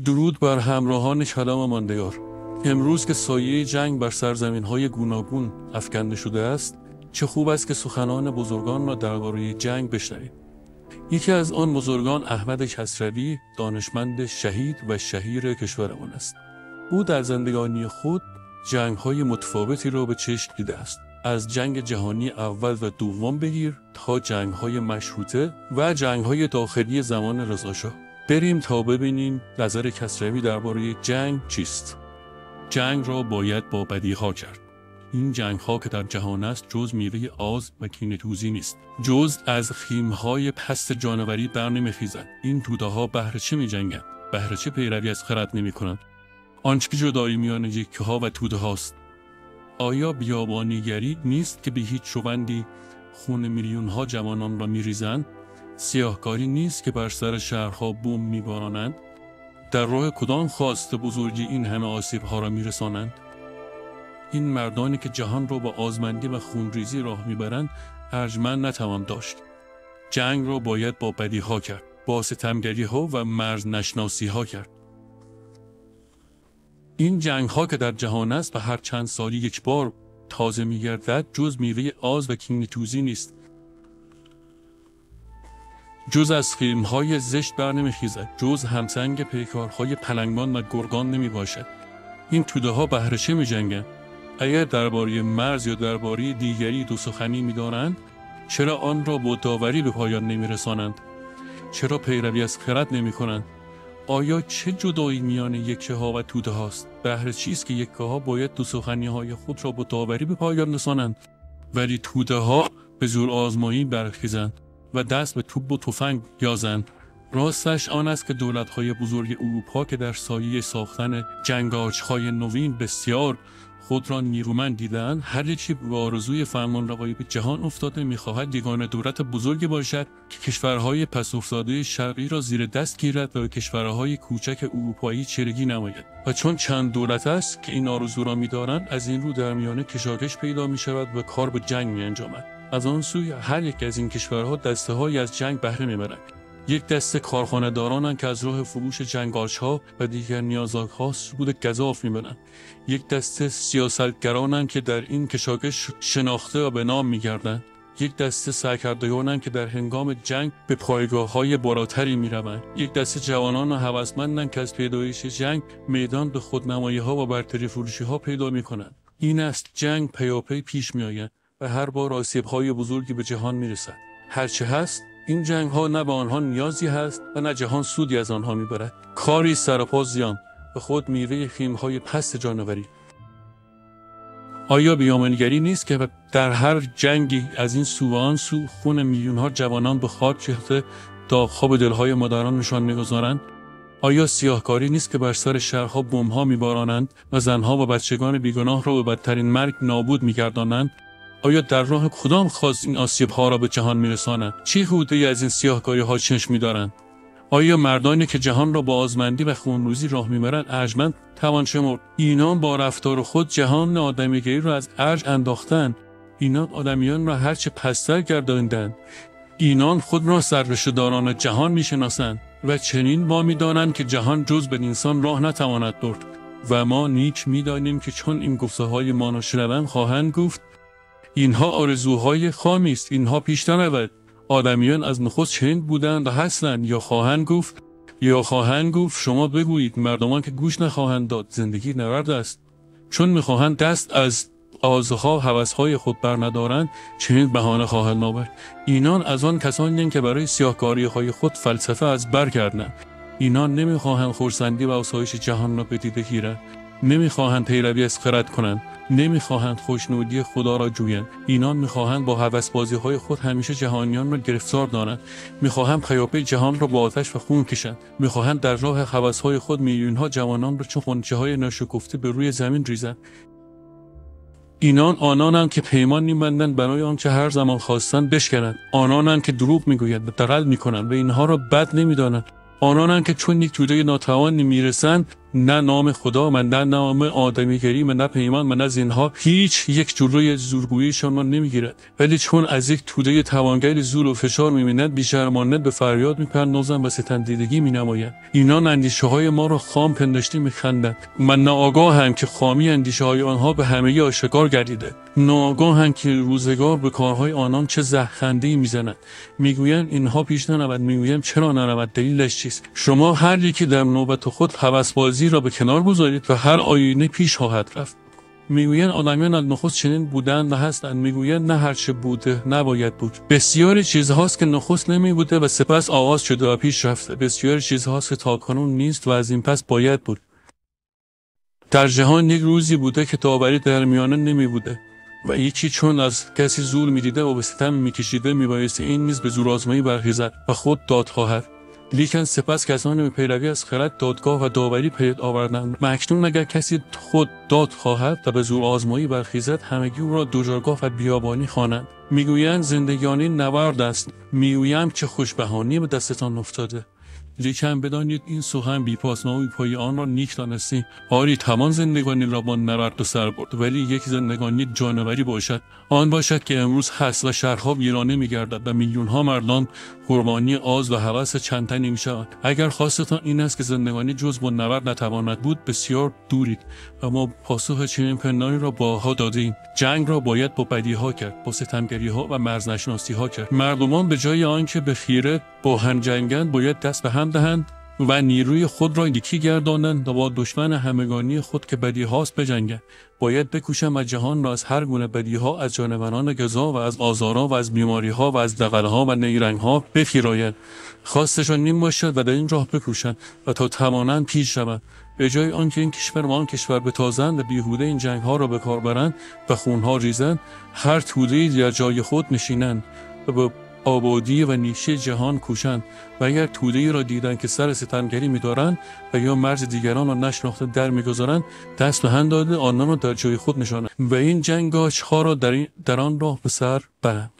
درود بر همراهان کلام ماندگار. امروز که سایه جنگ بر سرزمین‌های گوناگون افکنده شده است، چه خوب است که سخنان بزرگان را درباره جنگ بشنویم. یکی از آن بزرگان احمد کسروی، دانشمند شهید و شهیر کشورمان است. او در زندگانی خود جنگ‌های متفاوتی را به چشم دیده است. از جنگ جهانی اول و دوم بگیر تا جنگ‌های مشروطه و جنگ‌های داخلی زمان رضاشاه. بریم تا ببینیم نظر کسروی درباره جنگ چیست. جنگ را باید با بدیها کرد. این جنگ‌ها که در جهان است جز میوه آز و کینه‌توزی نیست. جز از خیم‌های پست جانوری بر نمی‌خیزند. این توده‌ها بهر چه می‌جنگند؟ بهر چه پیروی از خرد نمی‌کنند؟ آنچه جدایی میان یکه‌ها و توده‌هاست. آیا بیابانیگری نیست که به هیچ شوندی خون میلیون‌ها جوانان را می‌ریزند؟ سیاهکاری نیست که بر سر شهرها بوم می‌بارانند؟ در راه کدام خواست بزرگی این همه آسیب‌ها را می‌رسانند؟ این مردانی که جهان را با آزمندی و خونریزی راه می‌برند ارجمند نتوان داشت. جنگ را باید با بدیها کرد، با ستمگری‌ها و مرز نشناسی‌ها کرد. این جنگ‌ها که در جهان است و هر چند سالی یک بار تازه می‌گردد جز میوه آز و کینه‌توزی نیست. جز از خیم‌های زشت بر نمی‌خیزد، جز همسنگ پیکارهای پلنگان و گرگان نمی‌باشد. این توده‌ها بهر چه می‌جنگند؟ اگر درباره مرز یا درباره دیگری دو سخنی می‌دارند، چرا آن را با داوری به پایان نمی‌رسانند؟ چرا پیروی از خرد نمی‌کنند؟ آیا چه جدایی میان یکه‌ها و توده‌هاست؟ بهر چیست که یکه‌ها باید دو سخنی‌های خود را با داوری به پایان رسانند، ولی توده‌ها به زور آزمایی برخیزند و دست به توپ و تفنگ یازند؟ راستش آن است که دولت‌های بزرگ اروپا که در سایه ساختن جنگاج‌های نوین بسیار خود را نیرومند دیدند، هر یکی به آرزوی فرمانروایی به جهان افتاده می‌خواهد یگانه دولت بزرگی باشد که کشورهای پس افتاده شرقی را زیر دست گیرد و به کشورهای کوچک اروپایی چرگی نماید. و چون چند دولت است که این آرزو را می‌دارند، از این رو در میانه کشاکش پیدا می‌شود و کار به جنگ می‌انجامد. از آن سوی هر یک از این کشورها دسته‌هایی از جنگ بهره می‌برند. یک دسته کارخانه‌دارانند که از راه فروش جنگاج‌ها و دیگر نیازها سود گزاف می‌برند. یک دسته سیاستگرانند که در این کشاکش شناخته و به نام می‌گردند. یک دسته سرکردگانند که در هنگام جنگ به پایگاه‌های بالاتری می‌روند. یک دسته جوانان و هوسمندند که از پیدایش جنگ میدان به خودنمایی‌ها و برتری فروشی‌ها پیدا می‌کنند. این است جنگ پیاپی پیش می‌آید و هر بار آسیب‌های بزرگی به جهان می‌رسد. هرچه هست این جنگ‌ها نه به آنها نیازی هست و نه جهان سودی از آنها می‌برد. کاری سراپا زیان به خود میوه خیم‌های پست جانوری. آیا بیامنگری نیست که در هر جنگی از این سو و آن سو خون میلیون‌ها جوانان به خاک ریخته داغ‌ها به دل‌های مادران نشان می‌گذارند؟ آیا سیاهکاری نیست که بر سر شهرها بمب‌ها می‌بارانند و زن‌ها و بچگان بیگناه را به بدترین مرگ نابود می‌گردانند؟ آیا در راه کدام خواست این آسیب‌ها را به جهان می‌رسانند؟ چه هوده‌ای از این سیاهکاری‌ها چشم می‌دارند؟ آیا مردانی که جهان را با آزمندی و خونریزی راه می‌برند ارجمند توان شمرد؟ اینان با رفتار خود جهان آدمیگری را از ارج انداختند. اینان آدمیان را هرچه پست‌تر گرداندند. اینان خود را سررشته‌داران جهان می‌شناسند و چنین وامی‌دانند که جهان جز به انسان راه نتواند برد. و ما نیک می‌دانیم که چون این گفته‌های ما را شنوند خواهند گفت اینها آرزوهای خامی است، اینها پیش نرود. آدمیان از نخست چنین بودند و هستند. یا خواهند گفت شما بگویید. مردمان که گوش نخواهند داد. زندگی نبرد است. چون میخواهند دست از آرزوها و هوسهای خود بر ندارند چنین بهانه خواهند آورد. اینان از آن کسانی که برای سیاهکاری‌های خود فلسفه از بر کردند. اینان نمیخواهند خرسندی و آسایش جهان را به دیده گیرند. نمیخواهند پیروی از خرد کنند. نمیخواهند خوشنودی خدا را جویند. اینان میخواهند با هوسبازی‌های خود همیشه جهانیان را گرفتار دارند. میخواهند پیاپی جهان را با آتش و خون کشند. میخواهند در راه هوس‌های خود میلیون‌ها جوانان را چون غنچه‌های ناشکفته به روی زمین ریزند. اینان آنانند که پیمان می‌بندند برای آنچه هر زمان خواستند بشکنند. آنانند که دروغ میگویند و دغل میکنند و اینها را بد نمیدانند. آنانند که چون یک توده ناتوان میرسند نه نام خدا من، نه نام آدمیگری من، نه پیمان من، نه زینها، هیچ یک جلوی زورگوییشان ما نمیگیرد. ولی چون از یک توده توانگر زور و فشار میبیند بی‌شرمانه به فریاد میپردازند و ستمدیدگی مینمایند. اینان اندیشه های ما را خام پنداشته میخندند. من ناآگاهم که خامی اندیشه های آنها به همگی آشکار گردیده. ناآگاهم که روزگار به کارهای آنان چه زهرخنده‌ای میزند. میگویند اینها پیش نرود. میگویم چرا نرود؟ دلیلش چیست؟ شما هر یکی در نوبت خود هوسبازی را به کنار گذارید و هر آینه پیش خواهد رفت. میگویند آدمیان از نخست چنین بودند و هستند. میگویند نه هرچه بوده نباید بود. بسیاری چیزهاست که نخست نمی بوده و سپس آغاز شده و پیش رفته. بسیاری چیزهاست که تاکنون نیست و از این پس باید بود. در جهان یک روزی بوده که داوری در میانه نمی بوده و یکی چون از کسی زور می‌دیده و به ستم می‌کشیده میبایستی این نیز به زور آزمایی برخیزد و خود داد خواهد. لیکن سپس کسانی به پیروی از خرد دادگاه و داوری پدید آوردند. اکنون اگر کسی خود داد خواهد و به زور آزمایی برخیزد همگی او را دوجرگاه و بیابانی خوانند. میگویند زندگانی نورد است. میگویم چه خوشبهانی به دستتان افتاده. لیکن بدانید این سخن بی‌پاسنا و بی‌پایه آن را نیک دانستی. آری تمام زندگانی را با نبرد و سر برد، ولی یک زندگانی جانوری باشد. آن باشد که امروز هست و شهرها ویرانه می‌گردد و میلیون‌ها مردان قربانی آز و هوس چند تنی می‌شوند. اگر خواستتان این است که زندگانی جز با نبرد نتواند بود، بسیار دورید و ما پاسخ چنین پنداری را باها دادیم. جنگ را باید با بدیها کرد، با ستمگری‌ها و مرزنشناسی‌ها کرد. مردمان به جای آنکه به خیره با هم جنگند باید دست به هم دهند و نیروی خود را یکی گردانند و با دشمن همگانی خود که بدیهاست بجنگند. باید بکوشند و جهان را از هر گونه بدیها، از جانوران گزا و از آزارها و از بیماریها و از دغلها و نیرنگها بپیرایند. خواستشان این باشد و در این راه بکوشند و تا توانند پیش شوند. به جای آنکه این کشور و آن کشور بتازند و بیهوده این جنگ‌ها را به کار برند و خونها ریزند، هر توده‌ای در جای خود نشینند و به آبادی و نیشی جهان کوشند و اگر توده‌ای را دیدند که سر ستمگری می‌دارند و یا مرز دیگران را نشناخته در می‌گذارند، دست به هم داده آنان را در جای خود نشانند و این جنگاچ‌ها را در آن راه به سر برند.